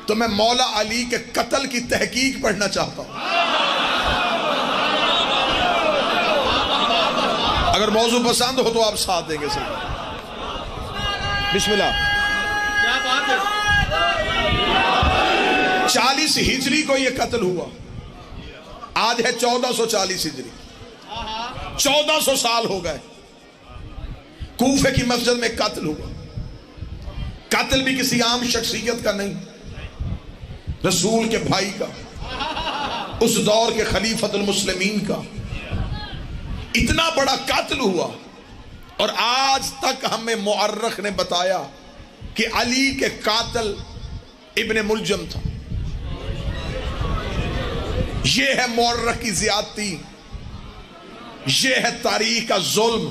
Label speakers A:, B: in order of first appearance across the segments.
A: تو میں مولا علی کے قتل کی تحقیق پڑھنا چاہتا ہوں. اگر موضوع پسند ہو تو آپ ساتھ دیں گے سر. بسم اللہ. 40 ہجری کو یہ قتل ہوا. آج ہے 1440 ہجری. 1400 سال ہو گئے. کوفے کی مسجد میں قتل ہوا. قتل بھی کسی عام شخصیت کا نہیں، رسول کے بھائی کا، اس دور کے خلیفۃ المسلمین کا. اتنا بڑا قتل ہوا اور آج تک ہمیں مورخ نے بتایا کہ علی کے قاتل ابن ملجم تھا. یہ ہے مورخ کی زیادتی، یہ ہے تاریخ کا ظلم.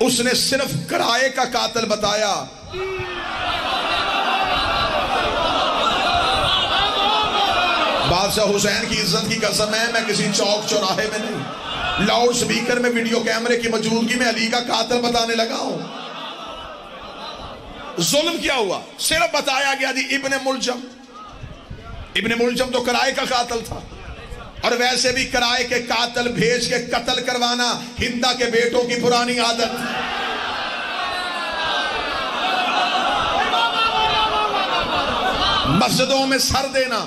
A: اس نے صرف کرائے کا قاتل بتایا. بادشاہ حسین کی عزت کی قسم ہے، میں کسی چوک چوراہے میں نہیں، لاؤڈ سپیکر میں ویڈیو کیمرے کی موجودگی میں علی کا قاتل بتانے لگا ہوں. ظلم کیا ہوا؟ صرف بتایا گیا جی ابن ملجم. ابن ملجم تو کرائے کا قاتل تھا، اور ویسے بھی کرائے کے قاتل بھیج کے قتل کروانا ہندا کے بیٹوں کی پرانی عادت. مسجدوں میں سر دینا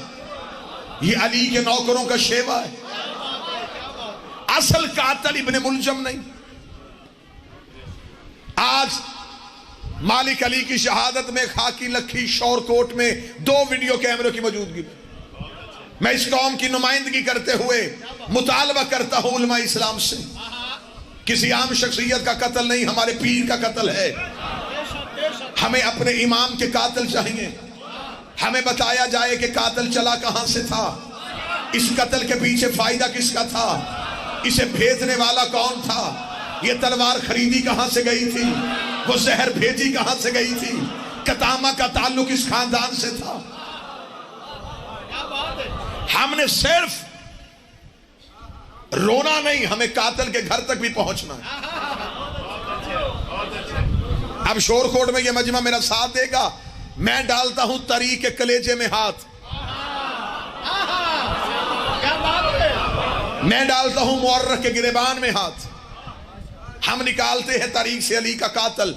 A: یہ علی کے نوکروں کا شیوا ہے. اصل قاتل ابن ملجم نہیں. آج مالک علی کی شہادت میں خاکی لکھی شور کوٹ میں 2 ویڈیو کیمروں کی موجودگی میں اس قوم کی نمائندگی کرتے ہوئے مطالبہ کرتا ہوں علماء اسلام سے، کسی عام شخصیت کا قتل نہیں، ہمارے پیر کا قتل ہے. ہمیں اپنے امام کے قاتل چاہیے. ہمیں بتایا جائے کہ قاتل چلا کہاں سے تھا، اس قتل کے پیچھے فائدہ کس کا تھا، اسے بھیجنے والا کون تھا، یہ تلوار خریدی کہاں سے گئی تھی، وہ زہر بھیجی کہاں سے گئی تھی، قطامہ کا تعلق اس خاندان سے تھا. ہم نے صرف رونا نہیں، ہمیں قاتل کے گھر تک بھی پہنچنا ہے. اب شور کوٹ میں یہ مجمع میرا ساتھ دے گا. میں ڈالتا ہوں طریق کے کلیجے میں ہاتھ، میں ڈالتا ہوں مورخ کے گریبان میں ہاتھ. ہم نکالتے ہیں طریق سے علی کا قاتل.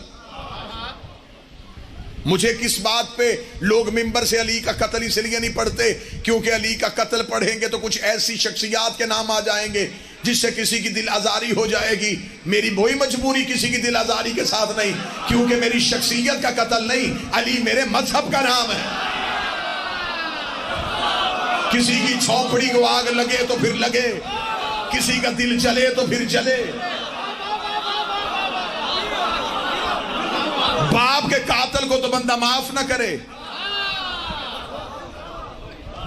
A: مجھے کس بات پہ لوگ ممبر سے علی کا قتل اس لیے نہیں پڑھتے کیونکہ علی کا قتل پڑھیں گے تو کچھ ایسی شخصیات کے نام آ جائیں گے جس سے کسی کی دل آزاری ہو جائے گی. میری کوئی مجبوری کسی کی دل آزاری کے ساتھ نہیں، کیونکہ میری شخصیت کا قتل نہیں، علی میرے مذہب کا نام ہے. کسی کی چھوپڑی کو آگ لگے تو پھر لگے، کسی کا دل جلے تو پھر جلے. باپ کے قاتل کو تو بندہ معاف نہ کرے،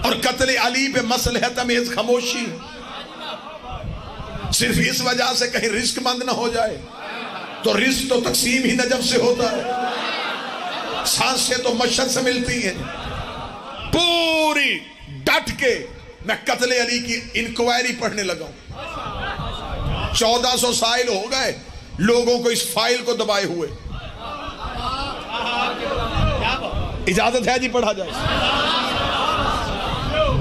A: اور قتل علی پہ مصلحت امیز خاموشی، صرف اس وجہ سے کہیں رزق مند نہ ہو جائے. تو رزق تو تقسیم ہی نجف سے ہوتا ہے، سانسیں تو مشہد سے ملتی ہیں. پوری ڈٹ کے میں قتل علی کی انکوائری پڑھنے لگا ہوں. 1400 سائل ہو گئے لوگوں کو اس فائل کو دبائے ہوئے. اجازت ہے جی پڑھا جائے.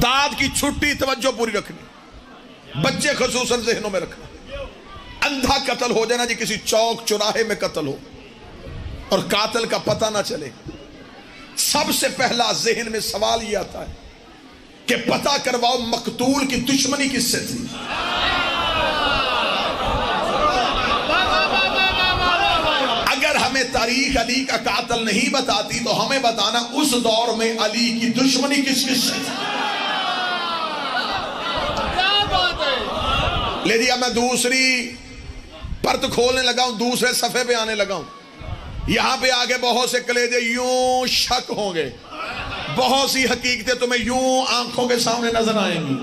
A: داد کی چھٹی توجہ پوری رکھنی، بچے خصوصاً ذہنوں میں رکھنا. اندھا قتل ہو جانا جی، کسی چوک چوراہے میں قتل ہو اور قاتل کا پتہ نہ چلے. سب سے پہلا ذہن میں سوال یہ آتا ہے کہ پتہ کرواؤ مقتول کی دشمنی کس سے تھی. اگر ہمیں تاریخ علی کا قاتل نہیں بتاتی تو ہمیں بتانا اس دور میں علی کی دشمنی کس کس سے تھی. لے جی اب میں دوسری پرت کھولنے لگا ہوں، دوسرے صفحے پہ آنے لگا ہوں. یہاں پہ آگے بہت سے کلیجے یوں شک ہوں گے، بہت سی حقیقتیں تمہیں یوں آنکھوں کے سامنے نظر آئیں گی.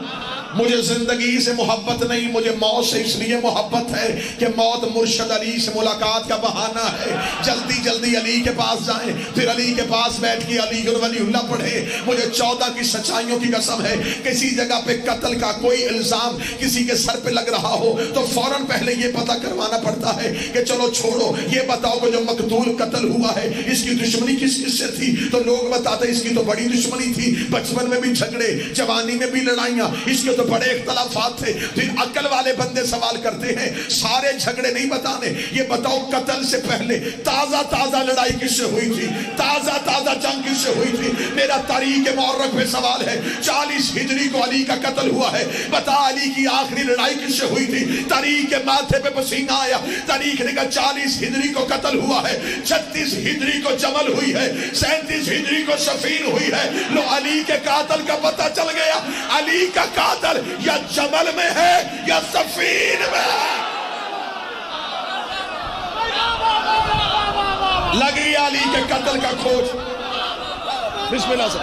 A: مجھے زندگی سے محبت نہیں، مجھے موت سے اس لیے محبت ہے کہ موت مرشد علی سے ملاقات کا بہانہ ہے۔ جلدی جلدی علی کے پاس جائیں، پھر علی کے پاس بیٹھ کے علی ولی اللہ پڑھے۔ مجھے 14 کی سچائیوں کی قسم ہے، کسی جگہ پہ قتل کا کوئی الزام کسی کے سر پہ لگ رہا ہو تو فوراً پہلے یہ پتہ کروانا پڑتا ہے کہ چلو چھوڑو، یہ بتاؤ کہ جو مقتول قتل ہوا ہے اس کی دشمنی کس کس سے تھی؟ تو لوگ بتاتے اس کی تو بڑی دشمنی تھی، بچپن میں بھی جھگڑے، جوانی میں بھی لڑائیاں، اس کے تو بڑے اختلافات تھے۔ پھر عقل والے بندے سوال کرتے ہیں سارے جھگڑے نہیں بتانے، یہ بتاؤ قتل سے پہلے تازہ لڑائی کس سے ہوئی تھی، تازہ جنگ کس سے ہوئی تھی؟ میرا تاریخ مورخ میں سوال ہے، 40 ہجری کو علی کا قتل ہوا ہے، بتا علی کی آخری لڑائی کس سے ہوئی تھی؟ تاریخ کے ماتھے پہ پسینہ آیا، تاریخ نے کہا 40 ہجری کو قتل ہوا ہے، 36 ہجری کو جمل ہوئی ہے، 37 ہجری کو صفین ہوئی ہے۔ لو علی کے قاتل کا پتہ چل گیا، علی کا قاتل یا جمل میں ہے یا صفین میں ہے۔ لگ گیا علی کے قتل کا کھوج۔ بسم اللہ سے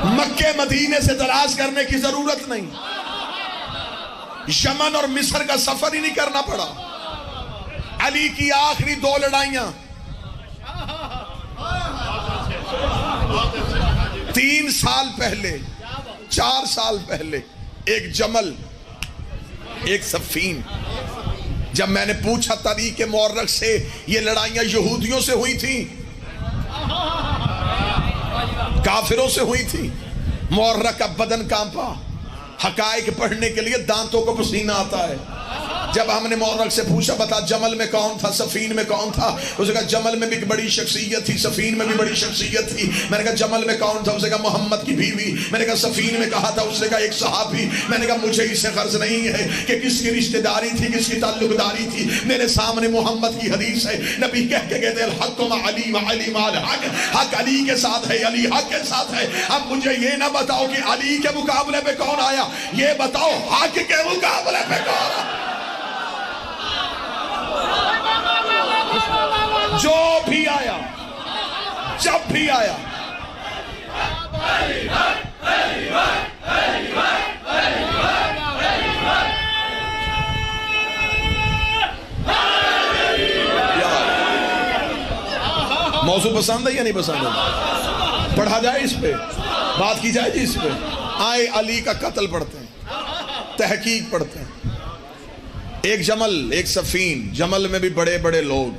A: مکے مدینے سے تلاش کرنے کی ضرورت نہیں، یمن اور مصر کا سفر ہی نہیں کرنا پڑا۔ علی کی آخری 2 لڑائیاں 3 سال پہلے، 4 سال پہلے، ایک جمل ایک صفین۔ جب میں نے پوچھا تاریخ مورخ سے یہ لڑائیاں یہودیوں سے ہوئی تھی کافروں سے ہوئی تھی، مورخ کا بدن کانپا، حقائق پڑھنے کے لیے دانتوں کو پسینہ آتا ہے۔ جب ہم نے مورخ سے پوچھا بتا جمل میں کون تھا، صفین میں کون تھا؟ اس نے کہا جمل میں بھی ایک بڑی شخصیت تھی، صفین میں بھی بڑی شخصیت تھی۔ میں نے کہا جمل میں کون تھا؟ اس نے کہا محمد کی بیوی۔ میں نے کہا صفین میں کہا تھا؟ اس نے کہا ایک صحابی۔ میں نے کہا مجھے اس سے غرض نہیں ہے کہ کس کی رشتہ داری تھی، کس کی تعلق داری تھی، میرے سامنے محمد کی حدیث ہے، نبی کہہ کے کہتے ہیں الحق مع علی وعلی مع الحق، حق علی کے ساتھ ہے، علی حق کے ساتھ ہے۔ اب مجھے یہ نہ بتاؤ کہ علی کے مقابلے پہ کون آیا، یہ بتاؤ حق کے مقابلے پہ کون آیا۔ جو بھی آیا، جب بھی آیا، موضوع پسند ہے یا نہیں پسند ہے؟ پڑھا جائے اس پہ، بات کی جائے جی اس پہ۔ آئے علی کا قتل پڑھتے ہیں، تحقیق پڑھتے ہیں۔ ایک جمل ایک صفین، جمل میں بھی بڑے بڑے لوگ،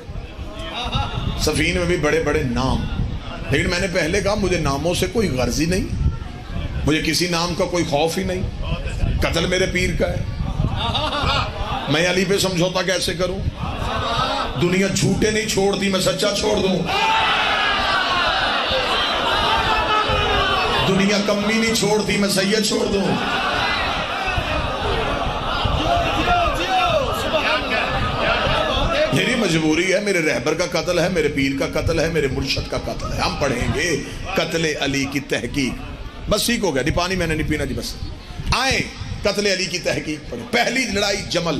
A: صفین میں بھی بڑے بڑے نام۔ لیکن میں نے پہلے کہا مجھے ناموں سے کوئی غرض ہی نہیں، مجھے کسی نام کا کوئی خوف ہی نہیں، قتل میرے پیر کا ہے، میں علی پہ سمجھوتا کیسے کروں؟ دنیا جھوٹے نہیں چھوڑتی، میں سچا چھوڑ دوں؟ دنیا کمی نہیں چھوڑتی، میں سید چھوڑ دوں؟ میری مجبوری ہے، میرے رہبر کا قتل ہے، میرے پیر کا قتل ہے، میرے مرشد کا قتل ہے۔ ہم پڑھیں گے قتل علی کی تحقیق۔ بس ٹھیک ہو گیا جی، پانی میں نے نہیں پینا جی، بس آئیں قتل علی کی تحقیق پڑھیں۔ پہلی لڑائی جمل۔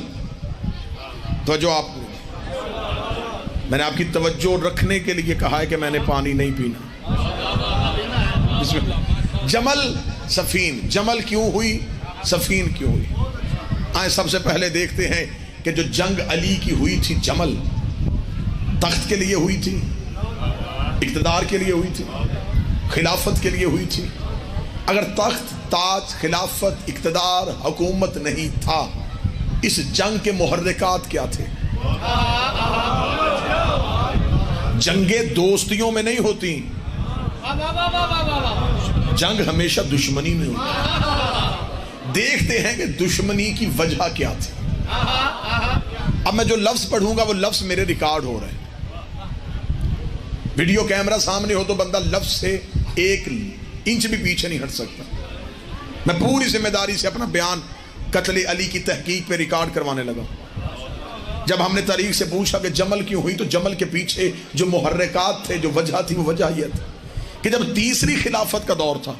A: توجہ آپ، میں نے آپ کی توجہ رکھنے کے لیے کہا ہے کہ میں نے پانی نہیں پینا۔ بسم اللہ۔ جمل صفین، جمل کیوں ہوئی، صفین کیوں ہوئی؟ آئیں سب سے پہلے دیکھتے ہیں کہ جو جنگ علی کی ہوئی تھی جمل، تخت کے لیے ہوئی تھی، اقتدار کے لیے ہوئی تھی، خلافت کے لیے ہوئی تھی۔ اگر تخت، تاج، خلافت، اقتدار، حکومت نہیں تھا، اس جنگ کے محرکات کیا تھے؟ جنگیں دوستیوں میں نہیں ہوتی، جنگ ہمیشہ دشمنی میں ہوتی۔ دیکھتے ہیں کہ دشمنی کی وجہ کیا تھی۔ اب میں جو لفظ پڑھوں گا وہ لفظ میرے ریکارڈ ہو رہے ہیں، ویڈیو کیمرہ سامنے ہو تو بندہ لفظ سے 1 انچ بھی پیچھے نہیں ہٹ سکتا۔ میں پوری ذمہ داری سے اپنا بیان قتل علی کی تحقیق پہ ریکارڈ کروانے لگا۔ جب ہم نے تاریخ سے پوچھا کہ جمل کیوں ہوئی، تو جمل کے پیچھے جو محرکات تھے، جو وجہ تھی، وہ وجہ یہ تھی کہ جب تیسری خلافت کا دور تھا،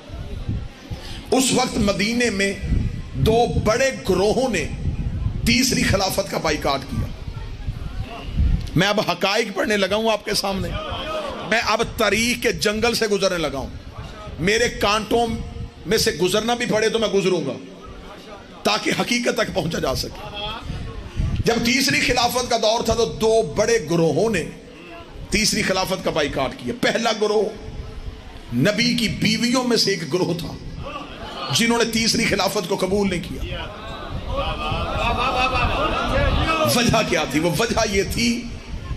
A: اس وقت مدینے میں 2 بڑے گروہوں نے تیسری خلافت کا بائیکاٹ کیا۔ میں اب حقائق پڑھنے لگا ہوں آپ کے سامنے، میں اب تاریخ کے جنگل سے گزرنے لگا ہوں۔ میرے کانٹوں میں سے گزرنا بھی پڑے تو میں گزروں گا، تاکہ حقیقت تک پہنچا جا سکے. جب تیسری خلافت کا دور تھا تو دو بڑے گروہوں نے تیسری خلافت کا بائیکاٹ کیا. پہلا گروہ نبی کی بیویوں میں سے ایک گروہ تھا جنہوں نے تیسری خلافت کو قبول نہیں کیا. وجہ کیا تھی؟ وہ وجہ یہ تھی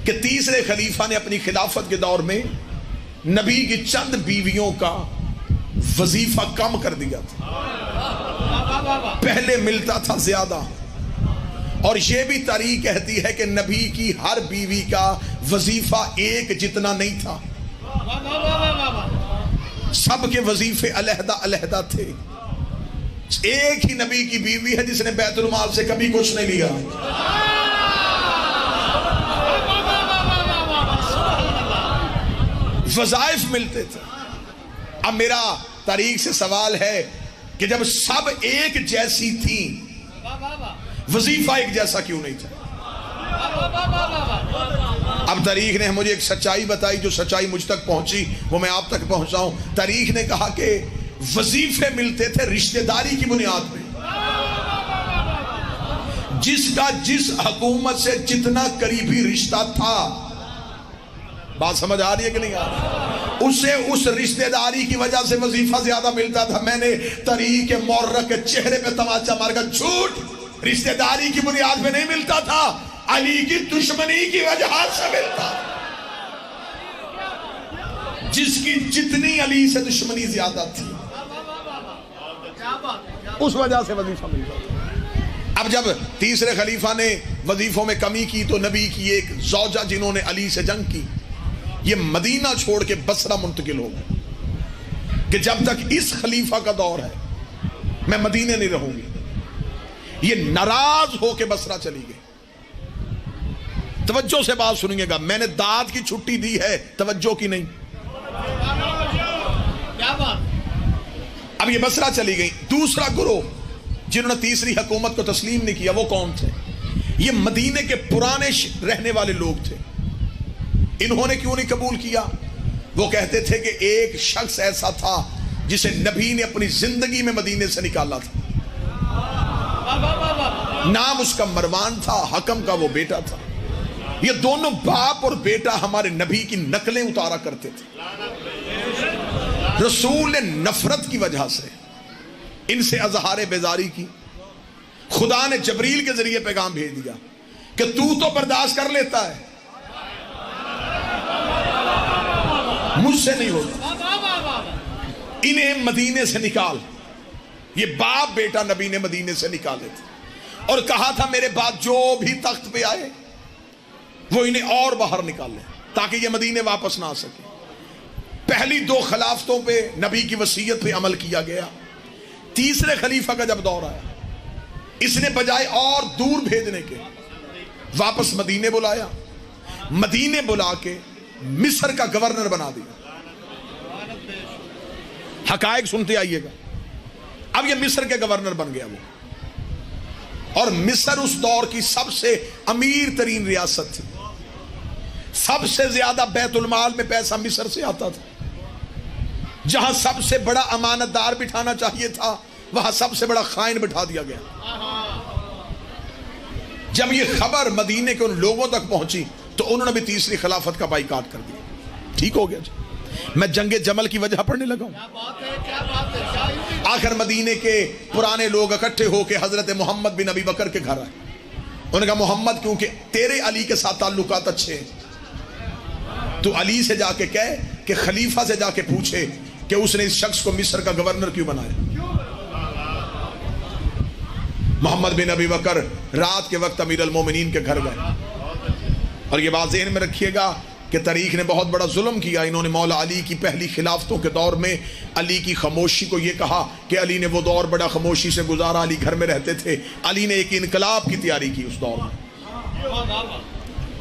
A: کہ تیسرے خلیفہ نے اپنی خلافت کے دور میں نبی کی چند بیویوں کا وظیفہ کم کر دیا تھا. پہلے ملتا تھا زیادہ، اور یہ بھی تاریخ کہتی ہے کہ نبی کی ہر بیوی کا وظیفہ ایک جتنا نہیں تھا، سب کے وظیفے علیحدہ علیحدہ تھے. ایک ہی نبی کی بیوی ہے جس نے بیت المال سے کبھی کچھ نہیں لیا. وظائف ملتے تھے. اب میرا تاریخ سے سوال ہے کہ جب سب ایک جیسی تھیں وظیفہ ایک جیسا کیوں نہیں تھا؟ اب تاریخ نے مجھے ایک سچائی بتائی، جو سچائی مجھ تک پہنچی وہ میں آپ تک پہنچاؤں. تاریخ نے کہا کہ وظیفے ملتے تھے رشتہ داری کی بنیاد پہ. جس کا جس حکومت سے جتنا قریبی رشتہ تھا، بات سمجھ آ رہی ہے کہ نہیں آ رہی؟ اسے اس رشتہ داری کی وجہ سے وظیفہ زیادہ ملتا تھا. میں نے تاریخ کے مورخ کے چہرے پہ تماچا مار کر جھوٹ، رشتہ داری کی بنیاد پہ نہیں ملتا تھا، علی کی دشمنی کی وجہ سے ملتا. جس کی جتنی علی سے دشمنی زیادہ تھی اس وجہ سے وظیفہ ملتا تھا. اب جب تیسرے خلیفہ نے وظیفوں میں کمی کی تو نبی کی ایک زوجہ جنہوں نے علی سے جنگ کی، یہ مدینہ چھوڑ کے بصرہ منتقل ہو گئے کہ جب تک اس خلیفہ کا دور ہے میں مدینے نہیں رہوں گی. یہ ناراض ہو کے بصرہ چلی گئی. توجہ سے بات سنیے گا، میں نے داد کی چھٹی دی ہے، توجہ کی نہیں. اب یہ بصرہ چلی گئی. دوسرا گروہ جنہوں نے تیسری حکومت کو تسلیم نہیں کیا وہ کون تھے؟ یہ مدینے کے پرانے رہنے والے لوگ تھے. انہوں نے کیوں نہیں قبول کیا؟ وہ کہتے تھے کہ ایک شخص ایسا تھا جسے نبی نے اپنی زندگی میں مدینے سے نکالا تھا. نام اس کا مروان تھا، حکم کا وہ بیٹا تھا. یہ دونوں باپ اور بیٹا ہمارے نبی کی نقلیں اتارا کرتے تھے. رسول نے نفرت کی وجہ سے ان سے اظہار بیزاری کی. خدا نے جبریل کے ذریعے پیغام بھیج دیا کہ تو برداشت کر لیتا ہے، مجھ سے نہیں ہوتا، انہیں مدینے سے نکال. یہ باپ بیٹا نبی نے مدینے سے نکالے تھے اور کہا تھا میرے بعد جو بھی تخت پہ آئے وہ انہیں اور باہر نکالے تاکہ یہ مدینے واپس نہ آ سکے. پہلی دو خلافتوں پہ نبی کی وصیت پہ عمل کیا گیا. تیسرے خلیفہ کا جب دور آیا اس نے بجائے اور دور بھیجنے کے واپس مدینے بلایا. مدینے بلا کے مصر کا گورنر بنا دیا. حقائق سنتے آئیے گا. اب یہ مصر کے گورنر بن گیا وہ، اور مصر اس دور کی سب سے امیر ترین ریاست تھی. سب سے زیادہ بیت المال میں پیسہ مصر سے آتا تھا. جہاں سب سے بڑا امانت دار بٹھانا چاہیے تھا وہاں سب سے بڑا خائن بٹھا دیا گیا. جب یہ خبر مدینے کے ان لوگوں تک پہنچی تو انہوں نے بھی تیسری خلافت کا بائیکاٹ کر دیا. ٹھیک ہو گیا جی. میں جنگ جمل کی وجہ پڑھنے لگا ہوں. آخر مدینے کے پرانے لوگ اکٹھے ہو کے حضرت محمد بن ابی بکر کے گھر آئے. انہوں نے کہا محمد کیونکہ تیرے علی کے ساتھ تعلقات اچھے ہیں، تو علی سے جا کے کہے کہ خلیفہ سے جا کے پوچھے کہ اس نے اس شخص کو مصر کا گورنر کیوں بنایا. محمد بن ابی بکر رات کے وقت امیر المومنین کے گھر گئے. اور یہ بات ذہن میں رکھیے گا کہ تاریخ نے بہت بڑا ظلم کیا. انہوں نے مولا علی کی پہلی خلافتوں کے دور میں علی کی خاموشی کو یہ کہا کہ علی نے وہ دور بڑا خاموشی سے گزارا، علی گھر میں رہتے تھے. علی نے ایک انقلاب کی تیاری کی اس دور میں.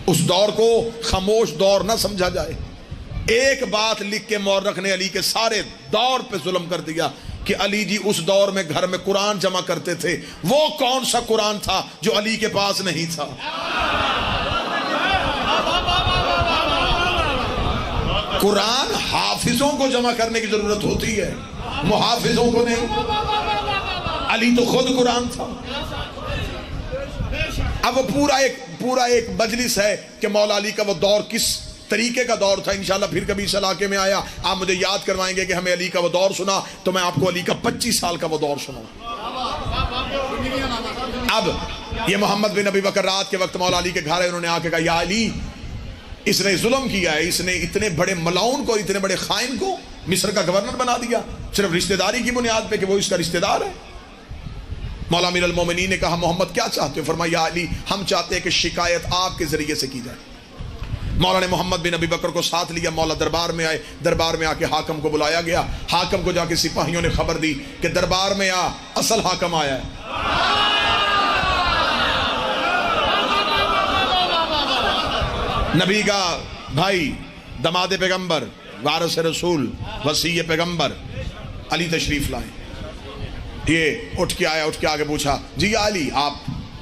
A: اس دور کو خاموش دور نہ سمجھا جائے. ایک بات لکھ کے مورخ نے علی کے سارے دور پہ ظلم کر دیا کہ علی جی اس دور میں گھر میں قرآن جمع کرتے تھے. وہ کون سا قرآن تھا جو علی کے پاس نہیں تھا؟ قرآن حافظوں کو جمع کرنے کی ضرورت ہوتی ہے، محافظوں کو نہیں. علی تو خود قرآن تھا. اب وہ پورا ایک مجلس ہے کہ مولا علی کا وہ دور کس طریقے کا دور تھا. انشاءاللہ پھر کبھی اس علاقے میں آیا آپ مجھے یاد کروائیں گے کہ ہمیں علی کا وہ دور سنا تو میں آپ کو علی کا 25 سال کا وہ دور سناؤں. اب یہ محمد بن ابی بکر رات کے وقت مولا علی کے گھر ہے. انہوں نے آ کے کہا یا علی اس نے ظلم کیا ہے, اس نے اتنے بڑے ملاؤن کو, اتنے بڑے خائن کو مصر کا گورنر بنا دیا صرف رشتہ داری کی بنیاد پہ کہ وہ اس کا رشتہ دار ہے. مولا امیر المومنین نے کہا محمد کیا چاہتے ہو؟ فرمایا یا علی ہم چاہتے ہیں کہ شکایت آپ کے ذریعے سے کی جائے. مولا نے محمد بن ابی بکر کو ساتھ لیا. مولا دربار میں آئے. دربار میں آ کے حاکم کو بلایا گیا. حاکم کو جا کے سپاہیوں نے خبر دی کہ دربار میں اصل حاکم آیا ہے. نبی کا بھائی, دماد پیغمبر, وارث رسول, وصی پیغمبر علی تشریف لائے. یہ اٹھ کے آیا. اٹھ کے آگے پوچھا جی یا علی آپ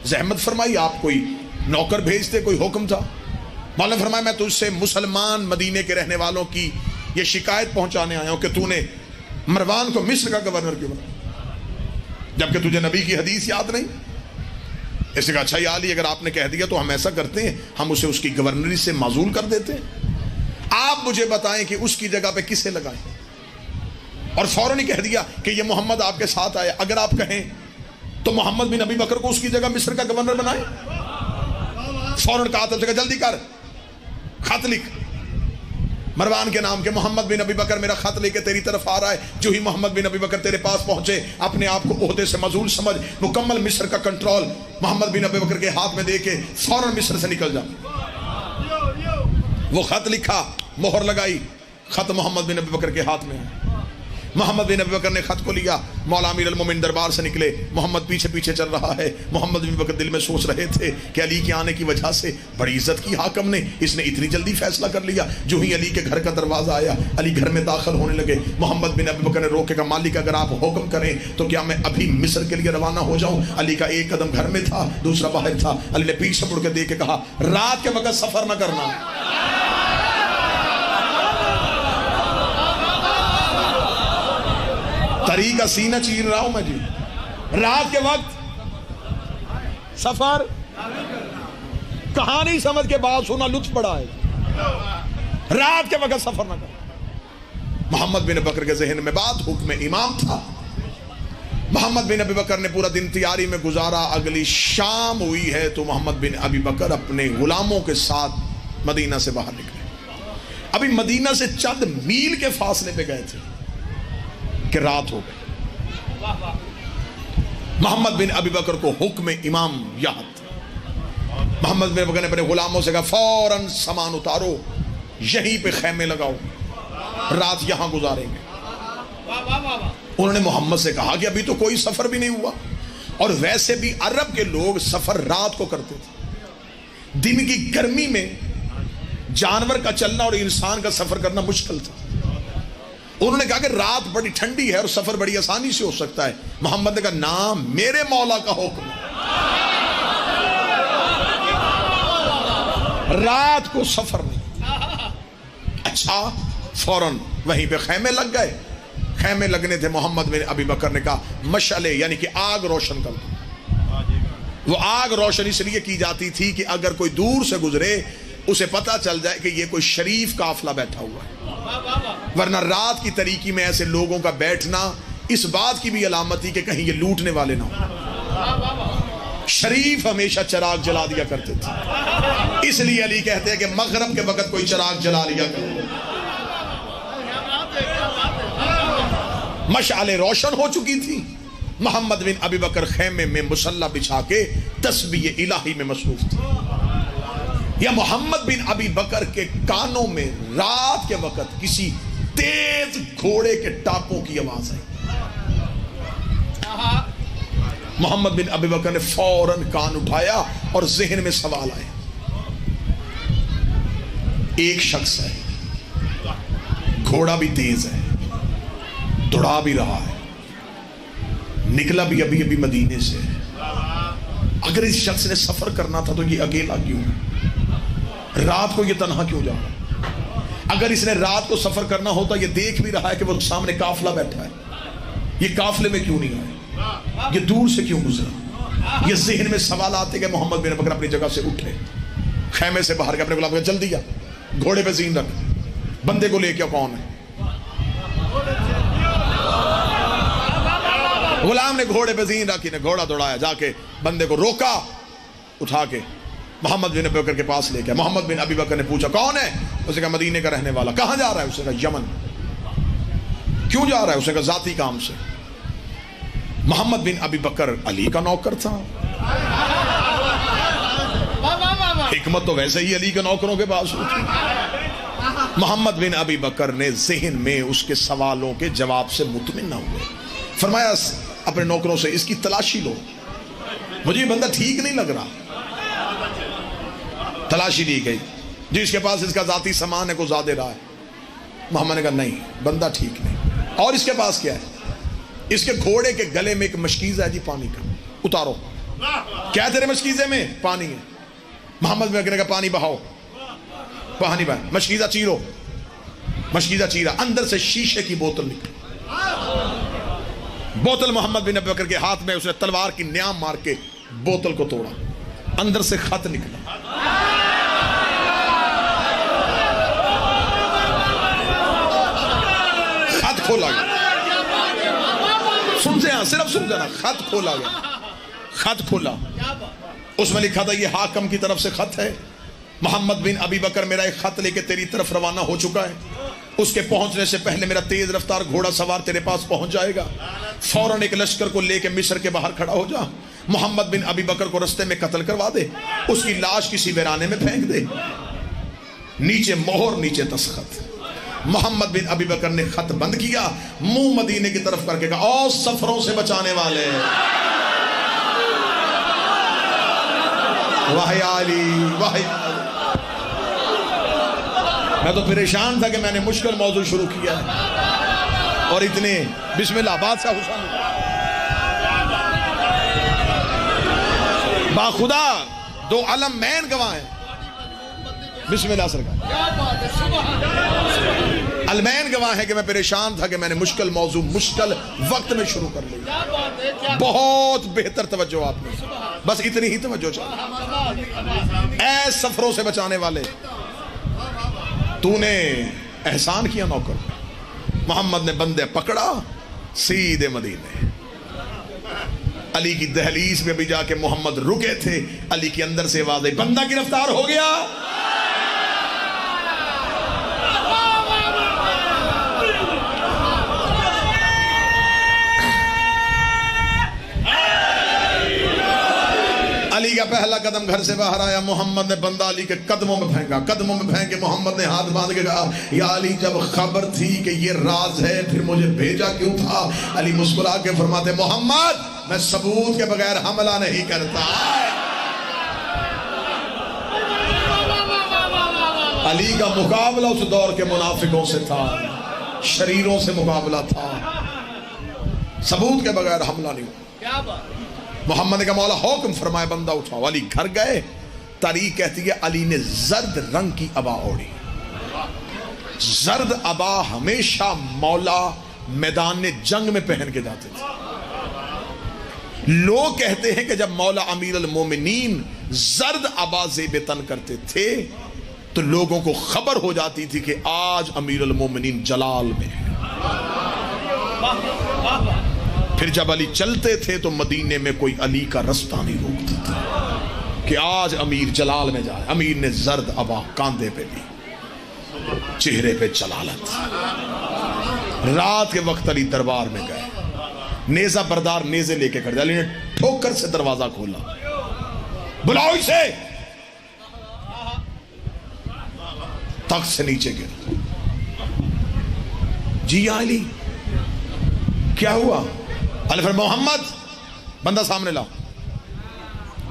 A: زحمت فرمائی, آپ کوئی نوکر بھیجتے, کوئی حکم تھا؟ مولا نے فرمایا میں تجھ سے مسلمان مدینے کے رہنے والوں کی یہ شکایت پہنچانے آیا ہوں کہ تو نے مروان کو مصر کا گورنر کیوں بنا جبکہ تجھے نبی کی حدیث یاد نہیں. اس نے کہا اچھا یا علی اگر آپ نے کہہ دیا تو ہم ایسا کرتے ہیں, ہم اسے اس کی گورنری سے معزول کر دیتے ہیں. آپ مجھے بتائیں کہ اس کی جگہ پہ کسے لگائیں. اور فوراً ہی کہہ دیا کہ یہ محمد آپ کے ساتھ آیا. اگر آپ کہیں تو محمد بن ابی بکر کو اس کی جگہ مصر کا گورنر بنائیں. فوراً کہا جلدی کر, خط لکھ مروان کے نام کے, محمد بن ابی بکر میرا خط لے کے تیری طرف آ رہا ہے. جو ہی محمد بن ابی بکر تیرے پاس پہنچے اپنے آپ کو عہدے سے معزول سمجھ, مکمل مصر کا کنٹرول محمد بن ابی بکر کے ہاتھ میں دے کے فوراً مصر سے نکل جا. وہ خط لکھا, مہر لگائی, خط محمد بن ابی بکر کے ہاتھ میں ہے. محمد بن ابی بکر نے خط کو لیا. مولا امیر المومنین دربار سے نکلے. محمد پیچھے پیچھے چل رہا ہے. محمد بن ابی بکر دل میں سوچ رہے تھے کہ علی کے آنے کی وجہ سے بڑی عزت کی حاکم نے, اس نے اتنی جلدی فیصلہ کر لیا. جو ہی علی کے گھر کا دروازہ آیا, علی گھر میں داخل ہونے لگے. محمد بن ابی بکر نے روکے کہا مالک اگر آپ حکم کریں تو کیا میں ابھی مصر کے لیے روانہ ہو جاؤں؟ علی کا ایک قدم گھر میں تھا, دوسرا باہر تھا. علی نے پیچھے مڑ کے دیکھ کے کہا رات کے وقت سفر نہ کرنا. طریقہ سینہ چیر رہا ہوں میں جی. رات کے وقت سفر, کہانی سمجھ کے بات سنا لطف پڑا ہے. رات کے وقت سفر نہ کر. محمد بن ابی بکر کے ذہن میں بات حکم امام تھا. محمد بن ابی بکر نے پورا دن تیاری میں گزارا. اگلی شام ہوئی ہے تو محمد بن ابی بکر اپنے غلاموں کے ساتھ مدینہ سے باہر نکلے. ابھی مدینہ سے چند میل کے فاصلے پہ گئے تھے کہ رات ہو گئی. محمد بن ابی بکر کو حکم امام یاد. محمد بن ابی بکر نے اپنے غلاموں سے کہا فوراً سامان اتارو, یہیں پہ خیمے لگاؤ, رات یہاں گزاریں گے. انہوں نے محمد سے کہا کہ ابھی تو کوئی سفر بھی نہیں ہوا, اور ویسے بھی عرب کے لوگ سفر رات کو کرتے تھے. دن کی گرمی میں جانور کا چلنا اور انسان کا سفر کرنا مشکل تھا. انہوں نے کہا کہ رات بڑی ٹھنڈی ہے اور سفر بڑی آسانی سے ہو سکتا ہے. محمد نے کہا نام میرے مولا کا حکم ہے, رات کو سفر نہیں. اچھا, فوراً وہیں پہ خیمے لگ گئے. خیمے لگنے تھے. محمد بن ابی بکر نے کہا مشعلے یعنی کہ آگ روشن کر دو. وہ آگ روشن اس لیے کی جاتی تھی کہ اگر کوئی دور سے گزرے اسے پتہ چل جائے کہ یہ کوئی شریف قافلہ بیٹھا ہوا ہے. ورنہ رات کی تاریکی میں ایسے لوگوں کا بیٹھنا اس بات کی بھی علامت تھی کہ کہیں یہ لوٹنے والے نہ ہوں. شریف ہمیشہ چراغ جلا دیا کرتے تھے. اس لیے علی کہتے ہیں کہ مغرب کے وقت کوئی چراغ جلا لیا کرو. مشعلیں روشن ہو چکی تھی. محمد بن ابی بکر خیمے میں مصلی بچھا کے تسبیح الہی میں مصروف تھے. یا محمد بن ابی بکر کے کانوں میں رات کے وقت کسی تیز گھوڑے کے ٹاپوں کی آواز آئی. محمد بن ابی بکر نے فوراً کان اٹھایا اور ذہن میں سوال آئے. ایک شخص ہے, گھوڑا بھی تیز ہے, دوڑا بھی رہا ہے, نکلا بھی ابھی ابھی مدینے سے. اگر اس شخص نے سفر کرنا تھا تو یہ اکیلا کیوں, رات کو یہ تنہا کیوں جا رہا؟ اگر اس نے رات کو سفر کرنا ہوتا یہ دیکھ بھی رہا ہے کہ وہ سامنے قافلہ بیٹھا ہے, یہ قافلے میں کیوں نہیں آئے؟ یہ دور سے کیوں گزرا؟ یہ ذہن میں سوال آتے کہ محمد بن ابی بکر اپنی جگہ سے اٹھے، خیمے سے باہر کے اپنے غلام کو جلدی آ، گھوڑے پہ زین رکھ، بندے کو لے کے کون ہے؟ غلام نے گھوڑے پہ زین رکھی، نے گھوڑا دوڑایا، جا کے بندے کو روکا، اٹھا کے محمد بن ابی بکر کے پاس لے گیا۔ محمد بن ابی بکر نے پوچھا کون ہے؟ اس نے کہا مدینے کا رہنے والا۔ کہاں جا رہا ہے؟ اس نے کہا یمن۔ کیوں جا رہا ہے؟ اس نے کہا ذاتی کام سے۔ محمد بن ابی بکر علی کا نوکر تھا، حکمت تو ویسے ہی علی کے نوکروں کے پاس ہوتی۔ محمد بن ابی بکر نے ذہن میں اس کے سوالوں کے جواب سے مطمئن نہ ہوئے، فرمایا اپنے نوکروں سے اس کی تلاشی لو، مجھے یہ بندہ ٹھیک نہیں لگ رہا۔ تلاشی لی گئی، جی اس کے پاس اس کا ذاتی سامان ہے، کو زیادہ رہا ہے۔ محمد نے کہا نہیں، بندہ ٹھیک نہیں۔ اور اس کے پاس کیا ہے؟ اس کے گھوڑے کے گلے میں ایک مشکیزہ ہے جی پانی کا، اتارو۔ کیا ہے تیرے مشکیزے میں؟ پانی ہے۔ محمد بن ابی بکر نے کہا پانی بہاؤ، پانی بہاؤ، مشکیزہ چیرو۔ مشکیزہ چیرا، اندر سے شیشے کی بوتل نکلی۔ بوتل محمد بن ابی بکر کے ہاتھ میں، اس نے تلوار کی نیام مار کے بوتل کو توڑا، اندر سے خط نکلا۔ خط کھولا گیا، سنتے ہیں صرف سنتے ہیں، خط کھولا گیا۔ خط کھولا، اس میں لکھا تھا یہ حاکم کی طرف سے خط ہے، محمد بن ابی بکر میرا ایک خط لے کے تیری طرف روانہ ہو چکا ہے، اس کے پہنچنے سے پہلے میرا تیز رفتار گھوڑا سوار تیرے پاس پہنچ جائے گا، فوراً ایک لشکر کو لے کے مصر کے باہر کھڑا ہو جا، محمد بن ابی بکر کو رستے میں قتل کروا دے، اس کی لاش کسی ویرانے میں پھینک دے، نیچے مہر نیچے دستخط۔ محمد بن ابی بکر نے خط بند کیا، منہ مدینے کی طرف کر کے کہا او سفروں سے بچانے والے، واہ علی واہ علی۔ میں تو پریشان تھا کہ میں نے مشکل موضوع شروع کیا ہے اور اتنے بسم اللہ بادشاہ حسین باخدا دو علم مین گواہ ہیں، بسم اللہ سرکار علمین گواہ ہیں کہ میں پریشان تھا کہ میں نے مشکل موضوع مشکل وقت میں شروع کر لیا۔ بہت بہتر توجہ آپ نے، بس اتنی ہی توجہ چاہیے۔ اے سفروں سے بچانے والے، تو نے احسان کیا نوکر۔ محمد نے بندے پکڑا، سیدھے مدینے۔ علی کی دہلیز میں بھی جا کے محمد رکے تھے، علی کی اندر سے آواز آئی بندہ گرفتار ہو گیا۔ علی کا پہلا قدم گھر سے باہر آیا، محمد نے بندہ علی کے قدموں میں پھینکا، قدموں میں پھینک کے محمد نے ہاتھ باندھ کے کہا یا علی جب خبر تھی کہ یہ راز ہے پھر مجھے بھیجا کیوں تھا؟ علی مسکرا کے فرماتے محمد میں ثبوت کے بغیر حملہ نہیں کرتا۔ علی کا مقابلہ اس دور کے منافقوں سے تھا، شریروں سے مقابلہ تھا، ثبوت کے بغیر حملہ نہیں ہوا۔ محمد نے کہا مولا حکم فرمائے، بندہ اٹھاؤ۔ علی گھر گئے، تاریخ کہتی ہے علی نے زرد رنگ کی عبا اوڑھی۔ زرد عبا ہمیشہ مولا میدان جنگ میں پہن کے جاتے تھے۔ لوگ کہتے ہیں کہ جب مولا امیر المومنین زرد عبا زیب تن کرتے تھے تو لوگوں کو خبر ہو جاتی تھی کہ آج امیر المومنین جلال میں ہے۔ پھر جب علی چلتے تھے تو مدینے میں کوئی علی کا رستہ نہیں روکتا تھا کہ آج امیر جلال میں جائے۔ امیر نے زرد عبا کاندھے پہ لی، چہرے پہ جلالت۔ رات کے وقت علی دربار میں گئے، نیزہ بردار نیزے لے کے کر دیا۔ علی نے ٹھوکر سے دروازہ کھولا، بلاؤ اسے۔ تخت سے نیچے گر، جی علی کیا ہوا؟ علی فرمایا محمد بندہ سامنے لاؤ۔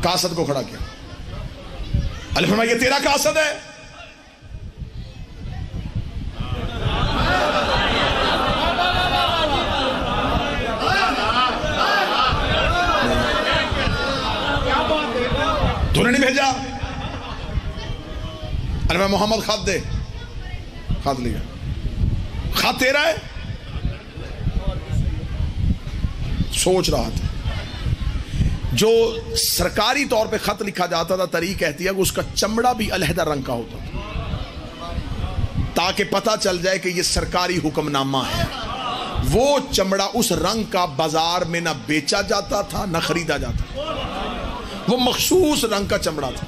A: قاصد کو کھڑا کیا، علی فرمایا یہ تیرا قاصد ہے؟ تو نے نہیں بھیجا؟ علی فرمایا محمد خط دے۔ خط لیا، خط تیرا ہے؟ سوچ رہا تھا جو سرکاری طور پہ خط لکھا جاتا تھا تاریخ کہتی ہے کہ اس کا چمڑا بھی علیحدہ رنگ کا ہوتا تھا تاکہ پتہ چل جائے کہ یہ سرکاری حکم نامہ ہے. وہ چمڑا اس رنگ کا بازار میں نہ بیچا جاتا تھا نہ خریدا جاتا. وہ مخصوص رنگ کا چمڑا تھا.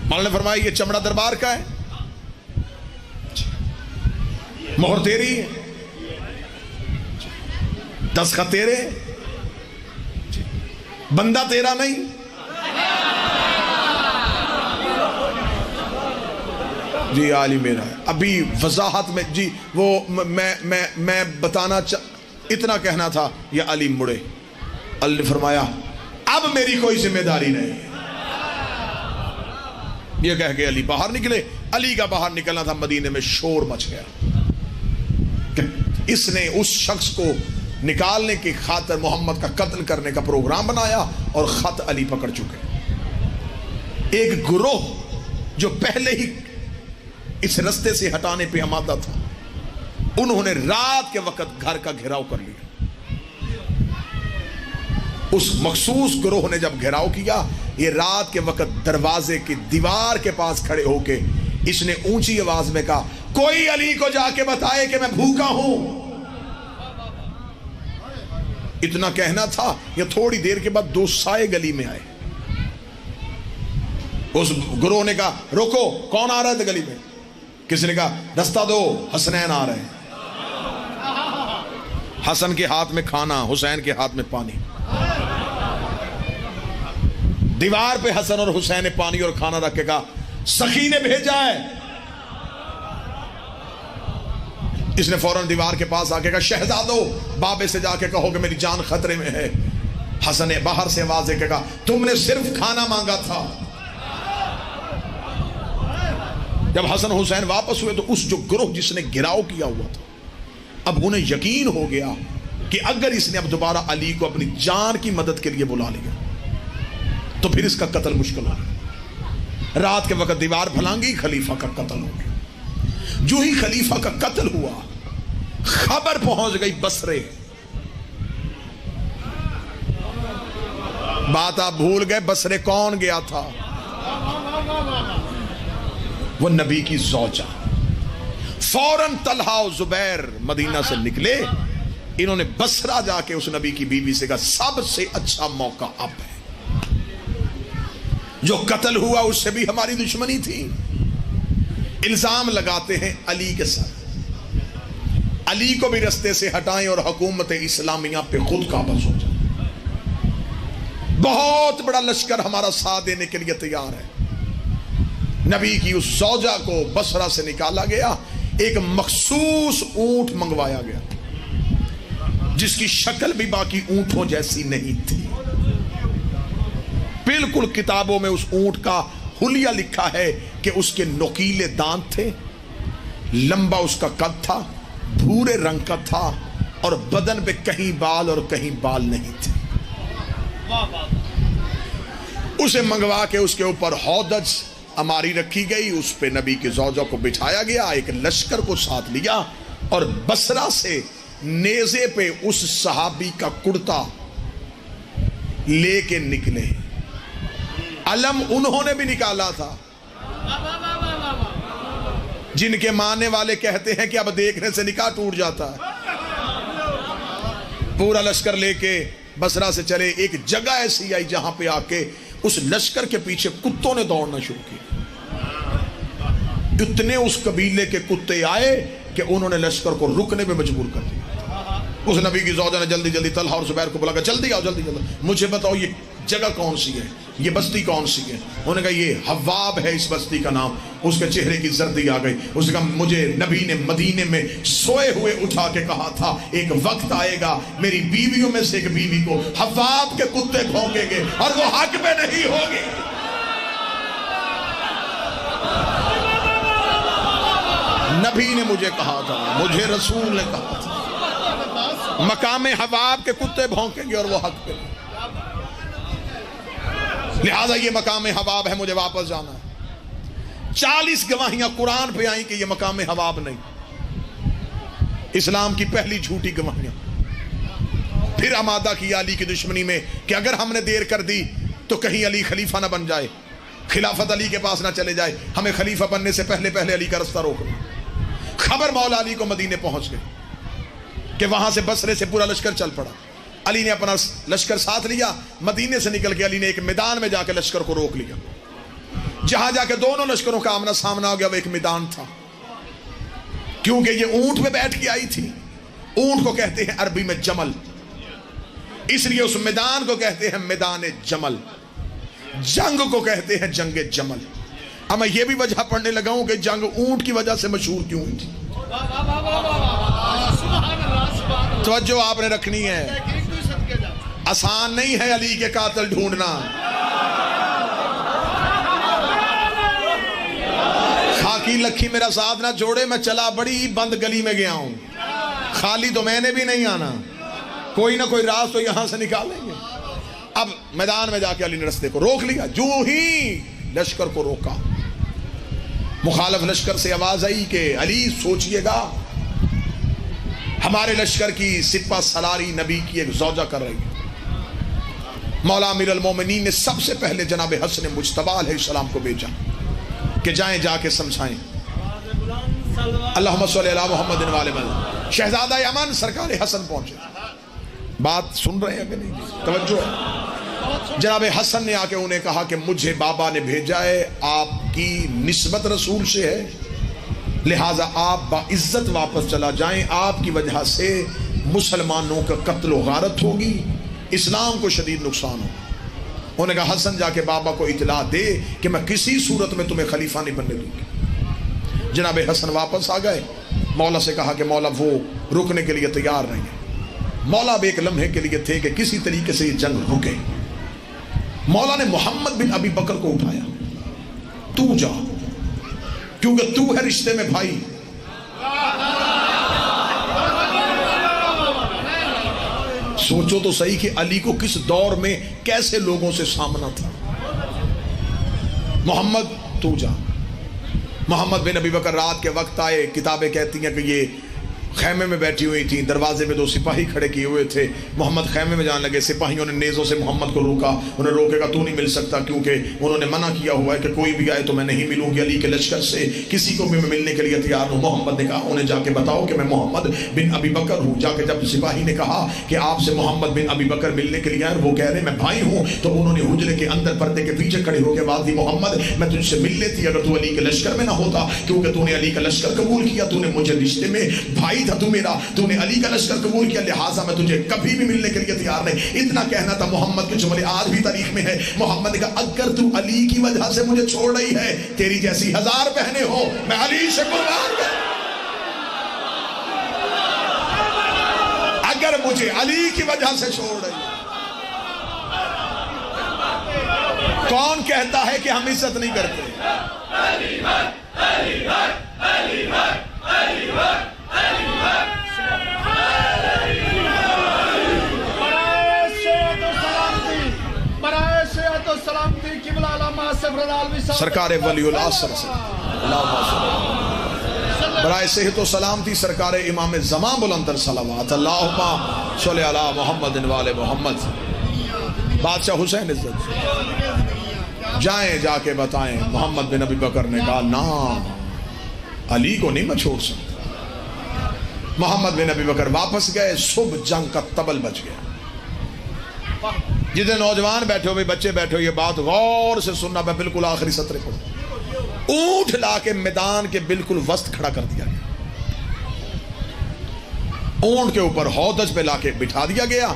A: مولانا نے فرمایا یہ چمڑا دربار کا ہے, مہر تیری ہے, دستخط تیرے, بندہ تیرا نہیں. جی عالی میرا ہے. ابھی وضاحت میں جی وہ میں بتانا اتنا کہنا تھا. یہ علی مڑے. اللہ نے فرمایا اب میری کوئی ذمہ داری نہیں. یہ کہہ کے علی باہر نکلے. علی کا باہر نکلنا تھا, مدینے میں شور مچ گیا کہ اس نے اس شخص کو نکالنے کی خاطر محمد کا قتل کرنے کا پروگرام بنایا اور خط علی پکڑ چکے. ایک گروہ جو پہلے ہی اس رستے سے ہٹانے پہ آمادہ تھا, انہوں نے رات کے وقت گھر کا گھیراؤ کر لیا. اس مخصوص گروہ نے جب گھیراؤ کیا, یہ رات کے وقت دروازے کی دیوار کے پاس کھڑے ہو کے اس نے اونچی آواز میں کہا کوئی علی کو جا کے بتائے کہ میں بھوکا ہوں. اتنا کہنا تھا, یہ تھوڑی دیر کے بعد دو سائے گلی میں آئے. اس گروہ نے کہا روکو, کون آ رہا ہے گلی میں؟ کسی نے کہا رستہ دو, حسنین آ رہے ہیں. حسن کے ہاتھ میں کھانا, حسین کے ہاتھ میں پانی. دیوار پہ حسن اور حسین نے پانی اور کھانا رکھ کے کہا سخی نے بھیجا ہے. اس نے فوراً دیوار کے پاس آ کے کہا شہزادو بابے سے جا کے کہو کہ میری جان خطرے میں ہے. حسن نے باہر سے آواز دے کے کہا تم نے صرف کھانا مانگا تھا. جب حسن حسین واپس ہوئے تو اس جو گروہ جس نے گھراؤ کیا ہوا تھا, اب انہیں یقین ہو گیا کہ اگر اس نے اب دوبارہ علی کو اپنی جان کی مدد کے لیے بلا لیا تو پھر اس کا قتل مشکل ہوگا. رات کے وقت دیوار پھلانگی, خلیفہ کا قتل ہو گیا. جو ہی خلیفہ کا قتل ہوا, خبر پہنچ گئی بصرے. بات آپ بھول گئے, بصرے کون گیا تھا؟ وہ نبی کی زوجہ. فوراً طلحہ و زبیر مدینہ سے نکلے. انہوں نے بصرہ جا کے اس نبی کی بیوی سے کہا سب سے اچھا موقع اب ہے. جو قتل ہوا اس سے بھی ہماری دشمنی تھی. الزام لگاتے ہیں علی کے ساتھ, علی کو بھی رستے سے ہٹائیں اور حکومت اسلامیہ پہ خود قابض ہو جائے. بہت بڑا لشکر ہمارا ساتھ دینے کے لیے تیار ہے. نبی کی اس زوجہ کو بصرہ سے نکالا گیا. ایک مخصوص اونٹ منگوایا گیا جس کی شکل بھی باقی اونٹوں جیسی نہیں تھی. بالکل کتابوں میں اس اونٹ کا حلیہ لکھا ہے کہ اس کے نوکیلے دانت تھے, لمبا اس کا قد تھا, بھورے رنگ کا تھا اور بدن پہ کہیں بال اور کہیں بال نہیں تھے. اسے منگوا کے اس کے اوپر ہودج اماری رکھی گئی, اس پہ نبی کی زوجہ کو بٹھایا گیا, ایک لشکر کو ساتھ لیا اور بصرہ سے نیزے پہ اس صحابی کا کرتا لے کے نکلے. علم انہوں نے بھی نکالا تھا جن کے ماننے والے کہتے ہیں کہ اب دیکھنے سے نکاح ٹوٹ جاتا ہے. پورا لشکر لے کے بصرہ سے چلے. ایک جگہ ایسی آئی جہاں پہ آ کے اس لشکر کے پیچھے کتوں نے دوڑنا شروع کیا. اتنے اس قبیلے کے کتے آئے کہ انہوں نے لشکر کو رکنے میں مجبور کر دیا. اس نبی کی زوجہ نے جلدی جلدی طلحہ اور زبیر کو بلا کر جلدی آؤ, جلدی جلدی مجھے بتاؤ یہ جگہ کون سی ہے, یہ بستی کون سی ہے؟ انہوں نے کہا یہ حواب ہے اس بستی کا نام. اس کے چہرے کی زردی آ گئی. اس نے کہا مجھے نبی نے مدینے میں سوئے ہوئے اٹھا کے کہا تھا ایک وقت آئے گا میری بیویوں میں سے ایک بیوی کو حواب کے کتے بھونکیں گے اور وہ حق میں نہیں ہوگی. نبی نے مجھے کہا تھا, مجھے رسول نے کہا تھا مقام حواب کے کتے بھونکیں گے اور وہ حق پہ نہیں. لہذا یہ مقام حواب ہے, مجھے واپس جانا ہے. 40 گواہیاں قرآن پہ آئیں کہ یہ مقام حواب نہیں. اسلام کی پہلی جھوٹی گواہیاں. پھر آمادہ کیا علی کی دشمنی میں کہ اگر ہم نے دیر کر دی تو کہیں علی خلیفہ نہ بن جائے، خلافت علی کے پاس نہ چلے جائے، ہمیں خلیفہ بننے سے پہلے پہلے علی کا رستہ روک لیں۔ خبر مولا علی کو مدینے پہنچ گئی کہ وہاں سے بصرے سے پورا لشکر چل پڑا۔ علی نے اپنا لشکر ساتھ لیا، مدینے سے نکل کے علی نے ایک میدان میں جا کے لشکر کو روک لیا۔ جہاں جا کے دونوں لشکروں کا آمنا سامنا ہو گیا وہ ایک میدان تھا، کیونکہ یہ اونٹ پہ بیٹھ کے آئی تھی۔ اونٹ کو کہتے ہیں عربی میں جمل، اس لیے اس میدان کو کہتے ہیں میدان جمل، جنگ کو کہتے ہیں جنگ جمل۔ اب میں یہ بھی وجہ پڑھنے لگا ہوں کہ جنگ اونٹ کی وجہ سے مشہور کیوں ہوئی تھی۔ توجہ آپ نے رکھنی ہے، آسان نہیں ہے علی کے قاتل ڈھونڈنا۔ خاکی لکھی میرا ساتھ نہ چھوڑے، میں چلا بڑی بند گلی میں گیا ہوں، خالی تو میں نے بھی نہیں آنا، کوئی نہ کوئی راز تو یہاں سے نکالیں گے۔ اب میدان میں جا کے علی نے رستے کو روک لیا، جو ہی لشکر کو روکا مخالف لشکر سے آواز آئی کہ علی سوچئے گا، ہمارے لشکر کی سپہ سالاری نبی کی ایک زوجہ کر رہی ہے۔ مولا امیر المومنین نے سب سے پہلے جناب حسن مجتبیٰ علیہ السلام کو بھیجا کہ جائیں جا کے سمجھائیں۔ اللہم صلی علی محمد وعلی محمد۔ شہزادہ امن سرکار حسن پہنچے، بات سن رہے ہیں کہ نہیں؟ توجہ ہے۔ جناب حسن نے آ کے انہیں کہا کہ مجھے بابا نے بھیجا ہے، آپ کی نسبت رسول سے ہے، لہٰذا آپ باعزت واپس چلا جائیں، آپ کی وجہ سے مسلمانوں کا قتل و غارت ہوگی، اسلام کو شدید نقصان ہوگا۔ انہوں نے کہا حسن جا کے بابا کو اطلاع دے کہ میں کسی صورت میں تمہیں خلیفہ نہیں بننے دوں گی۔ جناب حسن واپس آ گئے، مولا سے کہا کہ مولا وہ رکنے کے لیے تیار نہیں ہے۔ مولا اب ایک لمحے کے لیے تھے کہ کسی طریقے سے یہ جنگ رکے۔ مولا نے محمد بن ابی بکر کو اٹھایا، تو جا، کیونکہ تو ہے رشتے میں بھائی۔ سوچو تو صحیح کہ علی کو کس دور میں کیسے لوگوں سے سامنا تھا۔ محمد تو جا۔ محمد بن ابی بکر رات کے وقت آئے، کتابیں کہتی ہیں کہ یہ خیمے میں بیٹھی ہوئی تھیں، دروازے میں دو سپاہی کھڑے کیے ہوئے تھے۔ محمد خیمے میں جانے لگے، سپاہیوں نے نیزوں سے محمد کو روکا، انہیں روکے گا تو نہیں مل سکتا، کیونکہ انہوں نے منع کیا ہوا ہے کہ کوئی بھی آئے تو میں نہیں ملوں گی علی کے لشکر سے، کسی کو بھی میں ملنے کے لیے تیار ہوں۔ محمد نے کہا انہیں جا کے بتاؤ کہ میں محمد بن ابی بکر ہوں۔ جا کے جب سپاہی نے کہا کہ آپ سے محمد بن ابی بکر ملنے کے لیے آئے، وہ کہہ رہے میں بھائی ہوں، تو انہوں نے حجرے کے اندر پردے کے پیچھے کھڑے ہو کے آواز دی، محمد میں تجھ سے مل لیتی اگر تو علی کے لشکر میں نہ ہوتا، کیونکہ تو نے علی کا لشکر قبول کیا، تو نے مجھے رشتے میں بھائی تھا تو میرا، تو نے علی کا لشکر قبول کیا، لہٰذا میں تجھے کبھی بھی ملنے کے لیے تیار نہیں۔ اتنا کہنا تھا محمد کے جملے آج بھی تاریخ میں ہے۔ محمد نے کہا اگر تو علی کی وجہ سے مجھے چھوڑ رہی ہے، تیری جیسی 1000 بہنیں ہو میں علی سے قربان کروں۔ اگر مجھے علی کی وجہ سے چھوڑ رہی ہے، کون کہتا ہے کہ ہم عزت نہیں کرتے؟ سرکار ولی العصر سے برائے صحت و سلامتی سرکار امام زمان بلندر صلوات اللہم صلی علی محمد وآل محمد۔ بادشاہ حسین عزت جائیں جا کے بتائیں۔ محمد بن ابی بکر نے کہا نا، علی کو نہیں میں چھوڑ سکتا۔ محمد بن ابی بکر واپس گئے، صبح جنگ کا طبل بج گیا۔ جتنے نوجوان بیٹھے ہوئے، بچے بیٹھے ہوئے، یہ بات غور سے سننا، میں بالکل آخری سطر پڑھوں۔ اونٹ لا کے میدان کے بالکل وسط کھڑا کر دیا گیا، اونٹ کے اوپر ہودج پہ لا کے بٹھا دیا گیا،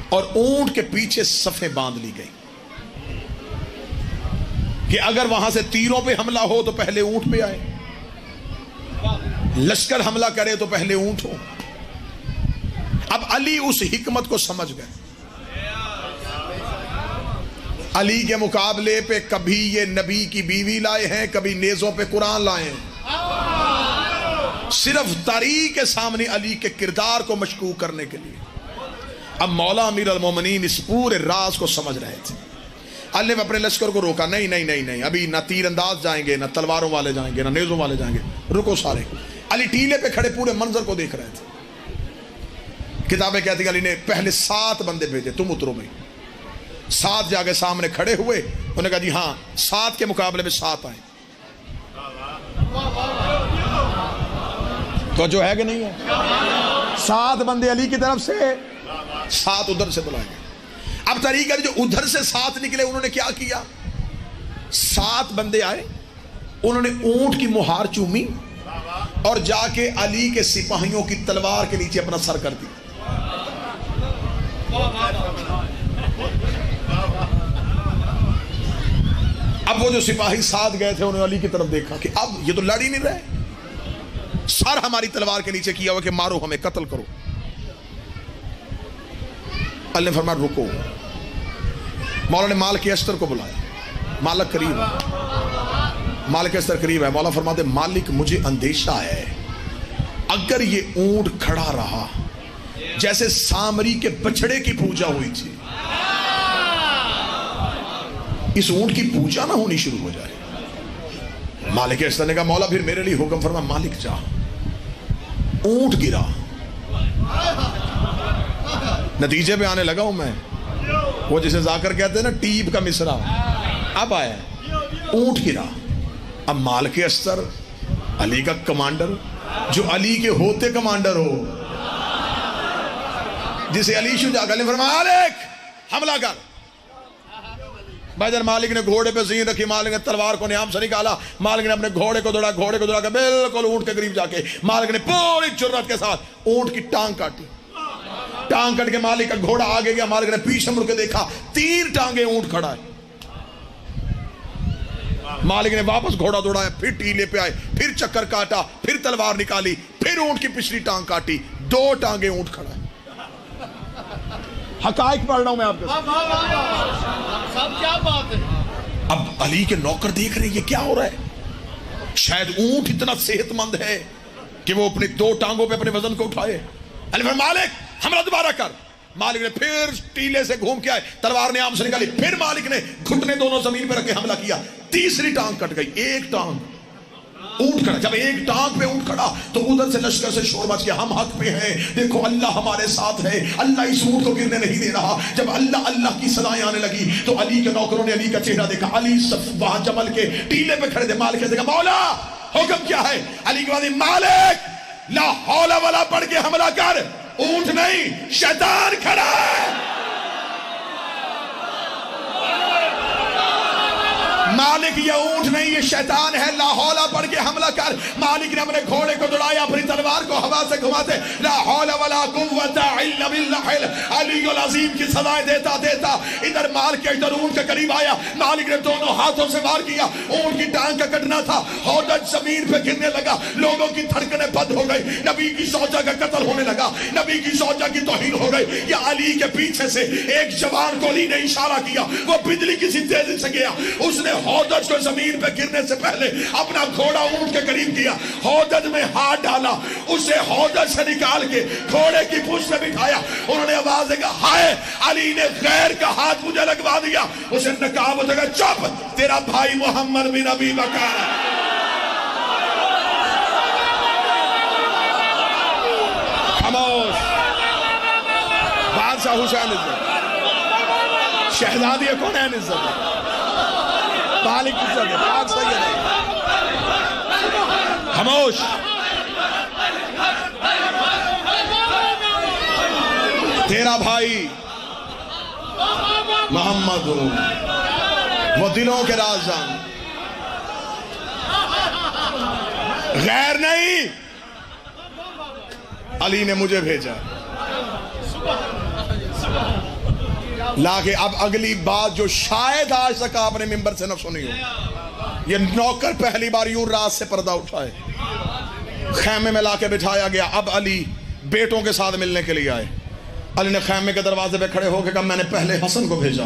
A: اور اونٹ کے پیچھے صفیں باندھ لی گئی کہ اگر وہاں سے تیروں پہ حملہ ہو تو پہلے اونٹ پہ آئے، لشکر حملہ کرے تو پہلے اونٹ ہو۔ اب علی اس حکمت کو سمجھ گئے۔ علی کے مقابلے پہ کبھی یہ نبی کی بیوی لائے ہیں، کبھی نیزوں پہ قرآن لائے ہیں، صرف تاریخ کے سامنے علی کے کردار کو مشکوک کرنے کے لیے۔ اب مولا امیر المومنین اس پورے راز کو سمجھ رہے تھے۔ علی نے اپنے لشکر کو روکا، نہیں نہیں نہیں نہیں، ابھی نہ تیر انداز جائیں گے، نہ تلواروں والے جائیں گے، نہ نیزوں والے جائیں گے، رکو سارے۔ علی ٹیلے پہ کھڑے پورے منظر کو دیکھ رہے تھے کتابیں کہتی ہیں علی نے پہلے 7 بندے بھیجے، تم اترو بھائی. 7 جا کے سامنے کھڑے ہوئے، انہوں نے کہا جی ہاں 7 کے مقابلے میں 7 آئیں. تو جو ہے کہ نہیں ہے؟ 7 بندے علی کی طرف سے، 7 ادھر سے بلائے گئے. اب طریقہ جو ادھر سے 7 نکلے انہوں نے کیا کیا؟ 7 بندے آئے، انہوں نے اونٹ کی مہار چومی اور جا کے علی کے سپاہیوں کی تلوار کے نیچے اپنا سر کر دی. اب وہ جو سپاہی ساتھ گئے تھے انہوں نے علی کی طرف دیکھا کہ اب یہ تو لڑ ہی نہیں رہے، سر ہماری تلوار کے نیچے کیا ہوا کہ مارو ہمیں، قتل کرو. اللہ نے فرمایا رکو. مولا نے مالک اشتر کو بلایا. مالک قریب ہے، مالک اشتر قریب ہے. مولا فرماتے مالک مجھے اندیشہ ہے اگر یہ اونٹ کھڑا رہا جیسے سامری کے بچڑے کی پوجا ہوئی تھی، اس اونٹ کی پوجا نہ ہونی شروع ہو جائے. مالک اشتر نے کہا مولا پھر میرے لیے حکم فرما. مالک جا. اونٹ گرا. نتیجے پہ آنے لگا ہوں میں، وہ جسے ذاکر کہتے ہیں نا ٹیب کا مصرع اب آیا. اونٹ گرا. اب مالک اشتر علی کا کمانڈر، جو علی کے ہوتے کمانڈر ہو، جسے علی شجاع نے فرمایا مالک حملہ کر. بھائی مالک نے گھوڑے پہ زین رکھی، مالک نے تلوار کو نیام سے نکالا، مالک نے اپنے گھوڑے کو دوڑا کہ بالکل اونٹ کے قریب جا کے مالک نے پوری جرات کے ساتھ اونٹ کی ٹانگ کاٹی. ٹانگ کٹ کے مالک کا گھوڑا آگے گیا، مالک نے پیچھے مڑ کے دیکھا 3 ٹانگیں اونٹ کھڑا ہے. مالک نے واپس گھوڑا دوڑایا، پھر ٹیلے پہ آئے، پھر چکر کاٹا، پھر تلوار نکالی، پھر اونٹ کی پچھلی ٹانگ کاٹی، 2 ٹانگیں اونٹ کھڑا ہے. حقائق پڑھ رہا ہوں میں آپ کے سب. کیا بات ہے؟ اب علی کے نوکر دیکھ رہے ہیں یہ کیا ہو رہا ہے. شاید اونٹ اتنا صحت مند ہے کہ وہ اپنے 2 ٹانگوں پہ اپنے وزن کو اٹھائے. علی فرمایا مالک حملہ دوبارہ کر. مالک نے پھر ٹیلے سے گھوم کے آئے، تلوار نے آم سے نکالی، پھر مالک نے گھٹنے دونوں زمین پہ رکھ کے حملہ کیا. 3ری ٹانگ کٹ گئی. 1 ٹانگ اونٹ کھڑا. جب 1 ٹانگ پہ اونٹ کھڑا تو ادھر سے لشکر سے شور مچ گیا، ہم حق پہ ہیں، دیکھو اللہ ہمارے ساتھ ہے، اللہ اس اونٹ کو گرنے نہیں دے رہا. جب اللہ اللہ کی صدائیں آنے لگی تو علی کے نوکروں نے علی کا چہرہ دیکھا. علی وہاں جمل کے ٹیلے پہ کھڑے تھے. مالک نے دیکھا مولا حکم کیا ہے؟ علی کے بعد مالک لا حول ولا پڑھ کے حملہ کر. اونٹ نہیں، شیطان کھڑا ہے. مالک یہ اونٹ نہیں یہ شیطان ہے. لا حول پڑھ کے حملہ کر. مالک نے اپنے گھوڑے کو دوڑایا، اپنی تلوار کو ہوا سے گھماتے لا حول ولا قوت الا باللہ علی العظیم کی صدائیں دیتا دیتا ادھر مالک ادھر اونٹ کے قریب آیا. مالک نے دونوں ہاتھوں سے وار کیا. اونٹ کی ٹانگ کا کٹنا تھا. ہودج زمین پہ گرنے لگا. لوگوں کی دھڑکنیں بند ہو گئی. نبی کی زوجہ کا قتل ہونے لگا. نبی کی زوجہ کی توہین ہو گئی. یا علی کے پیچھے سے ایک جوان کو علی نے اشارہ کیا، وہ بجلی کی سی تیزی سے گیا. اس نے ہودج کو زمین پہ گرنے سے پہلے اپنا گھوڑا اونٹ کے قریب کیا، ہودج میں ہاتھ ڈالا، اسے ہودج سے نکال کے گھوڑے کی پوچھ سے بٹھایا. انہوں نے آواز دے کہا ہائے علی نے غیر کا ہاتھ مجھے لگوا دیا. اسے نقاب ہو جگہ چپ، تیرا بھائی محمد بن ابی بکر. خاموش. بادشاہ حسین عزت، شہزادی کونین عزت، مالک عزت ہے، پاک سید ہے. خاموش. تیرا بھائی محمد ہو، وہ دلوں کے راز جان، غیر نہیں. علی نے مجھے بھیجا لا کے. اب اگلی بات جو شاید آج تک آپ نے ممبر سے نہ سنی ہو، یہ نوکر پہلی بار یوں رات سے پردہ اٹھائے، خیمے میں لا کے بٹھایا گیا. اب علی بیٹوں کے ساتھ ملنے کے لیے آئے. علی نے خیمے کے دروازے پہ کھڑے ہو کے کہا میں نے پہلے حسن کو بھیجا،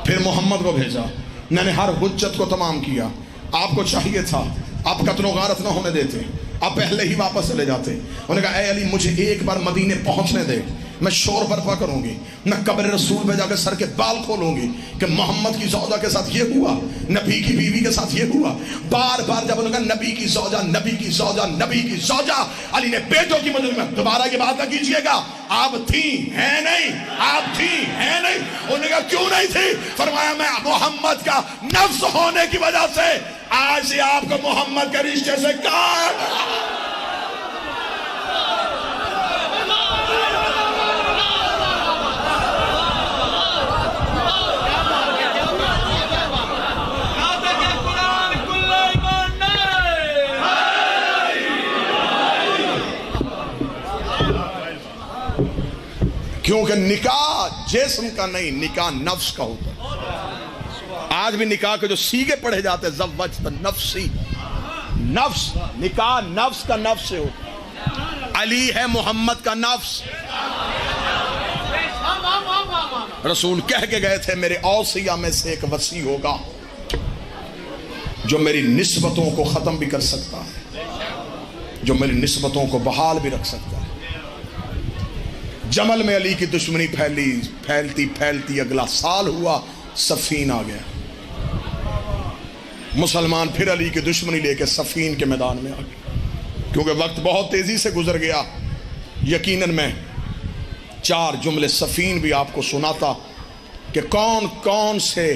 A: پھر محمد کو بھیجا، میں نے ہر حجت کو تمام کیا. آپ کو چاہیے تھا آپ قتل و غارت نہ ہونے دیتے، آپ پہلے ہی واپس چلے جاتے. انہوں نے کہا اے علی مجھے ایک بار مدینے پہنچنے دے. میں شور برپا کروں گی، میں قبر رسول پہ جا کے سر کے بال کھولوں گی کہ محمد کی زوجہ کے ساتھ یہ ہوا، نبی کی بیوی کے ساتھ یہ ہوا۔ بار بار جب انہوں نے نبی کی زوجہ، نبی کی زوجہ، نبی کی زوجہ، علی نے بیٹوں کی مدد میں، دوبارہ یہ بات نہ کیجئے گا آپ تھیں ہیں نہیں، آپ تھیں ہیں نہیں۔ انہوں نے کہا کیوں نہیں تھی؟ فرمایا میں محمد کا نفس ہونے کی وجہ سے آج سے آپ کو محمد کے رشتے سے کاٹ۔ کیونکہ نکاح جسم کا نہیں، نکاح نفس کا ہوتا ہے۔ آج بھی نکاح کے جو سیغے پڑھے جاتے ہیں زوجت نفسی، نفس، نکاح نفس کا نفس سے ہوتا ہے۔ علی ہے محمد کا نفس۔ رسول کہہ کے گئے تھے میرے اوصیہ میں سے ایک وصی ہوگا جو میری نسبتوں کو ختم بھی کر سکتا ہے، جو میری نسبتوں کو بحال بھی رکھ سکتا ہے۔ جمل میں علی کی دشمنی پھیلتی پھیلتی اگلا سال ہوا، صفین آ گیا۔ مسلمان پھر علی کی دشمنی لے کے صفین کے میدان میں آ گئے، کیونکہ وقت بہت تیزی سے گزر گیا۔ یقیناً میں 4 جملے صفین بھی آپ کو سناتا کہ کون کون سے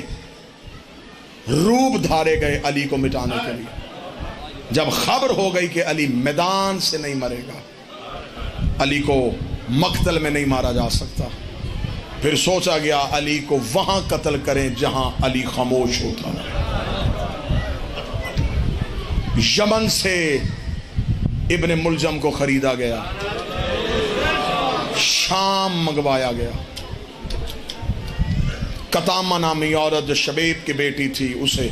A: روپ دھارے گئے علی کو مٹانے کے لیے۔ جب خبر ہو گئی کہ علی میدان سے نہیں مرے گا، علی کو مقتل میں نہیں مارا جا سکتا، پھر سوچا گیا علی کو وہاں قتل کریں جہاں علی خاموش ہوتا ہے۔ یمن سے ابن ملجم کو خریدا گیا، شام منگوایا گیا۔ قطامہ نامی عورت جو شبیب کی بیٹی تھی اسے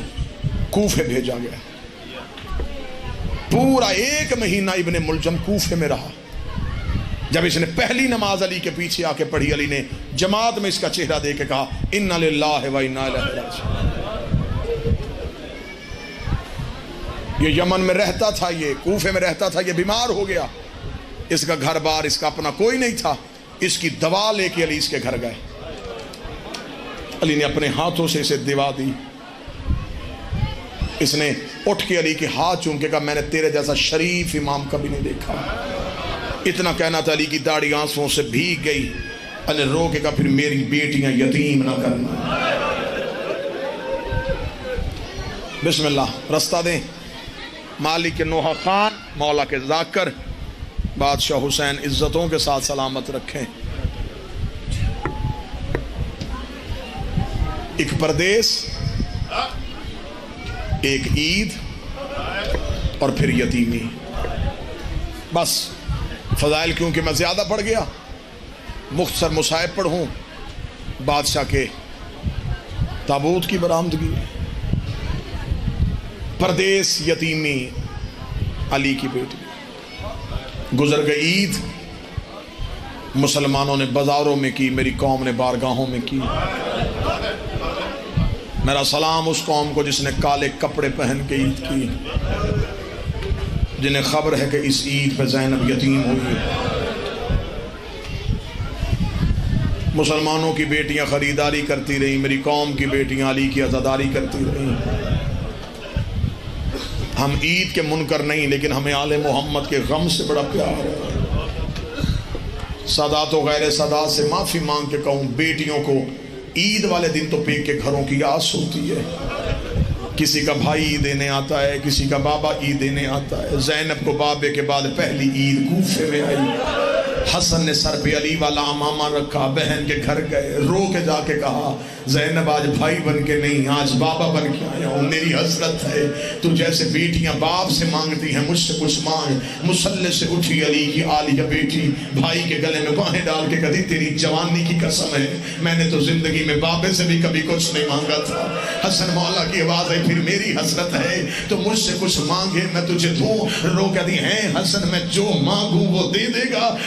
A: کوفے بھیجا گیا۔ پورا 1 مہینہ ابن ملجم کوفے میں رہا۔ جب اس نے پہلی نماز علی کے پیچھے آ کے پڑھی، علی نے جماعت میں اس کا چہرہ دے کے کہا اِنَّا لِلَّهِ وَإِنَّا إِلَيْهِ رَاجِعُونَ۔ یہ یمن میں رہتا تھا، یہ کوفے میں رہتا تھا، یہ بیمار ہو گیا، اس کا گھر بار اس کا اپنا کوئی نہیں تھا۔ اس کی دوا لے کے علی اس کے گھر گئے۔ علی نے اپنے ہاتھوں سے اسے دوا دی۔ اس نے اٹھ کے علی کے ہاتھ چوم کے کہا میں نے تیرے جیسا شریف امام کبھی نہیں دیکھا۔ اتنا کہنا تھا، علی کی داڑھی آنسوں سے بھیگ گئی۔ علی رو کے کہا پھر میری بیٹیاں یتیم نہ کرنا۔ بسم اللہ، رستہ دیں۔ مالک نوحہ خان، مولا کے ذاکر، بادشاہ حسین عزتوں کے ساتھ سلامت رکھیں۔ ایک پردیس، ایک عید اور پھر یتیمی۔ بس فضائل کیونکہ میں زیادہ پڑھ گیا، مختصر مصائب پڑھوں۔ بادشاہ کے تابوت کی برآمدگی، پردیس، یتیمی، علی کی بیٹی، گزر گئی عید، مسلمانوں نے بازاروں میں کی، میری قوم نے بارگاہوں میں کی۔ میرا سلام اس قوم کو جس نے کالے کپڑے پہن کے عید کی، جنہیں خبر ہے کہ اس عید پہ زینب یتیم ہوئی۔ مسلمانوں کی بیٹیاں خریداری کرتی رہیں، میری قوم کی بیٹیاں علی کی عزاداری کرتی رہیں۔ ہم عید کے منکر نہیں، لیکن ہمیں آل محمد کے غم سے بڑا پیار ہے۔ سادات و غیر سادات سے معافی مانگ کے کہوں، بیٹیوں کو عید والے دن تو پیک کے گھروں کی آس ہوتی ہے۔ کسی کا بھائی عید دینے آتا ہے، کسی کا بابا عید دینے آتا ہے۔ زینب کو بابے کے بعد پہلی عید کوفے میں آئی۔ حسن نے سر پہ علی والا امامہ رکھا، بہن کے گھر گئے، رو کے جا کے کہا زینب آج بھائی بن کے نہیں، آج بابا بن کے آیا ہوں، میری حسرت ہے تو جیسے بیٹیاں باپ سے مانگتی ہیں مجھ سے کچھ مانگ۔ مصلی سے اٹھی علی کی عالیہ بیٹی، بھائی کے گلے میں باہیں ڈال کے کہتی تیری جوانی کی قسم ہے، میں نے تو زندگی میں بابے سے بھی کبھی کچھ نہیں مانگا تھا۔ حسن مولا کی آواز ہے پھر میری حسرت ہے تو مجھ سے کچھ مانگے میں تجھے دوں۔ رو کہتی ہیں حسن میں جو مانگوں وہ دے دے گا۔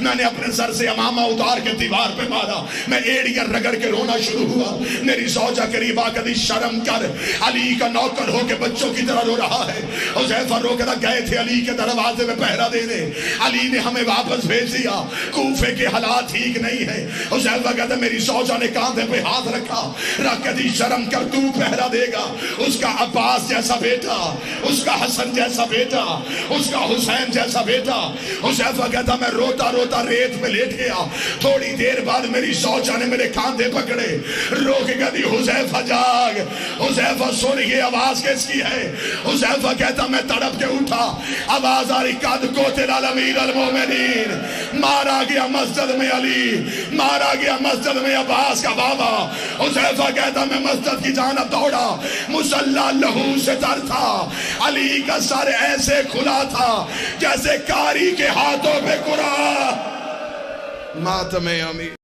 A: میں نے اپنے سر سے امامہ اتار کے دیوار پہ مارا، میں ایڑیاں رگڑ کے رونا شروع ہوا۔ میری زوجہ قریب آ کر شرم کر، علی کا نوکر ہو کے بچوں کی طرح رو رہا ہے۔ حذیفہ رو کر گئے تھے علی کے دروازے میں پہرا دینے، علی نے ہمیں واپس بھیج دیا، کوفے کے حالات ٹھیک نہیں ہے۔ حذیفہ کہتا میری زوجہ نے کاندھے پہ ہاتھ رکھا، رکھ کے دی شرم کر، تو پہرا دے گا، اس کا عباس جیسا بیٹا، اس کا حسن جیسا بیٹا، اس کا حسین جیسا بیٹا۔ حذیفہ کہتا میں روتا روتا ریت میں لیٹ گیا، تھوڑی دیر بعد میری زوجہ نے میرے کاندھے پکڑے، رو کے کہتی حذیفہ جاگ۔ حذیفہ سن یہ آواز کس کی ہے؟ حذیفہ کہتا میں تڑپ کے اٹھا، آواز آ رہی قد قتل امیر المومنین، مارا گیا مسجد میں علی، مارا گیا مسجد میں عباس کا بابا۔ حذیفہ کہتا میں مسجد کی جانب دوڑا، مصلی لہو سے تر تھا، علی کا سر ایسے کھلا تھا جیسے کاری کے ہاتھوں پہ قرآن۔ ماتم امیر